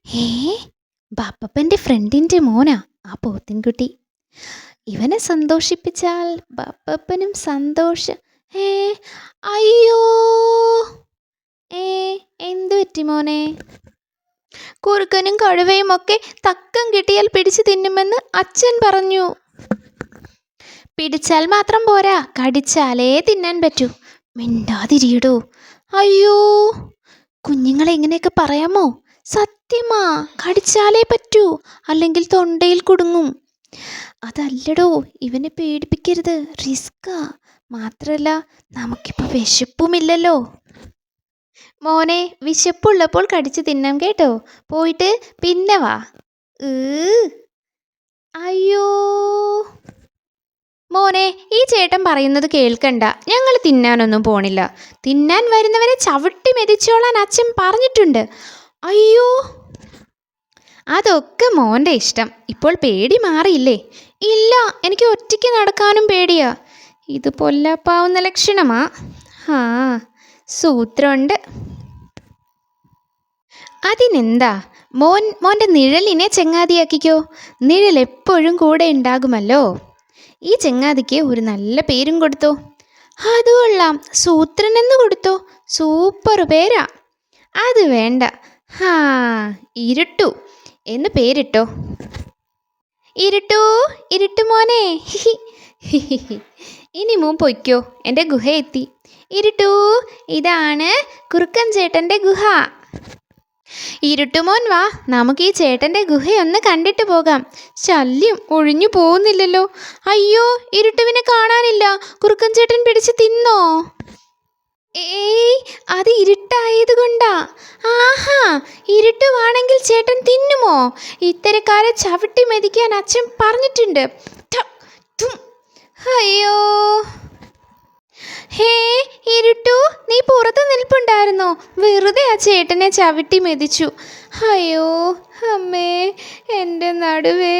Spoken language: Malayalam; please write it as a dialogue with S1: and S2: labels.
S1: ഏ ബാപ്പപ്പൻ്റെ ഫ്രണ്ടിൻ്റെ മോനാ ആ പോത്തിൻകുട്ടി. ഇവനെ സന്തോഷിപ്പിച്ചാൽ ബാപ്പപ്പനും സന്തോഷം. ഏ അയ്യോ, ഏ എന്തു പറ്റി മോനെ? കുറുക്കനും കഴുവയും ഒക്കെ തക്കം കിട്ടിയാൽ പിടിച്ചു തിന്നുമെന്ന് അച്ഛൻ പറഞ്ഞു. പിടിച്ചാൽ മാത്രം പോരാ, കടിച്ചാലേ തിന്നാൻ പറ്റൂ. മിണ്ടാതിരിയടോ. അയ്യോ, കുഞ്ഞുങ്ങളെ ഇങ്ങനെയൊക്കെ പറയാമോ? സത്യമാ, കടിച്ചാലേ പറ്റൂ, അല്ലെങ്കിൽ തൊണ്ടയിൽ കുടുങ്ങും. അതല്ലടോ, ഇവനെ പേടിപ്പിക്കരുത്, റിസ്ക്കാ. മാത്രല്ല നമുക്കിപ്പോൾ വിശപ്പുമില്ലല്ലോ. മോനെ, വിശപ്പുള്ളപ്പോൾ കടിച്ചു തിന്നാം കേട്ടോ. പോയിട്ട് പിന്നെ വാ. അയ്യോ മോനെ, ഈ ചേട്ടൻ പറയുന്നത് കേൾക്കണ്ട. ഞങ്ങൾ തിന്നാനൊന്നും പോണില്ല. തിന്നാൻ വരുന്നവരെ ചവിട്ടി മെതിച്ചോളാൻ അച്ഛൻ പറഞ്ഞിട്ടുണ്ട്. അയ്യോ, അതൊക്കെ മോൻ്റെ ഇഷ്ടം. ഇപ്പോൾ പേടി മാറിയില്ലേ? ഇല്ല, എനിക്ക് ഒറ്റയ്ക്ക് നടക്കാനും പേടിയാ. ഇത് പൊല്ലാപ്പാവുന്ന ലക്ഷണമാ. ആ, സൂത്രമുണ്ട്. അതിനെന്താ, മോൻ്റെ നിഴലിനെ ചങ്ങാതിയാക്കിക്കോ. നിഴൽ എപ്പോഴും കൂടെ ഉണ്ടാകുമല്ലോ. ഈ ചങ്ങാതിക്ക് ഒരു നല്ല പേരും കൊടുത്തോ. അത് കൊള്ളാം, സൂത്രൻ എന്ന് കൊടുത്തോ. സൂപ്പർ പേരാ. അത് വേണ്ട, ഹാ, ഇരുട്ടു എന്ന് പേരിട്ടോ. ഇരുട്ടു, ഇരുട്ടു മോനെ. ഇനി മോൻ പൊയ്ക്കോ, എൻ്റെ ഗുഹ എത്തി. ഇരുട്ടു, ഇതാണ് കുറുക്കൻ ചേട്ടൻ്റെ ഗുഹ. ഇരുട്ടുമോൻ വാ, നമുക്ക് ഈ ചേട്ടൻ്റെ ഗുഹയൊന്ന് കണ്ടിട്ട് പോകാം. ശല്യം ഒഴിഞ്ഞു പോകുന്നില്ലല്ലോ. അയ്യോ, ഇരുട്ടുവിനെ കാണാനില്ല. കുറുക്കൻ ചേട്ടൻ പിടിച്ച് തിന്നോ? ഏയ്, അത് ഇരുട്ടായത് കൊണ്ടാ. ആഹാ, ഇരുട്ടുവാണെങ്കിൽ ചേട്ടൻ തിന്നുമോ? ഇത്തരക്കാരെ ചവിട്ടി മെതിക്കാൻ അച്ഛൻ പറഞ്ഞിട്ടുണ്ട്. അയ്യോ, ഹേ ഇരുട്ടു, നീ പുറത്ത് നിൽപ്പുണ്ടായിരുന്നോ? വെറുതെ ആ ചേട്ടനെ ചവിട്ടി മെതിച്ചു. അയ്യോ അമ്മേ, എൻ്റെ നടുവേ.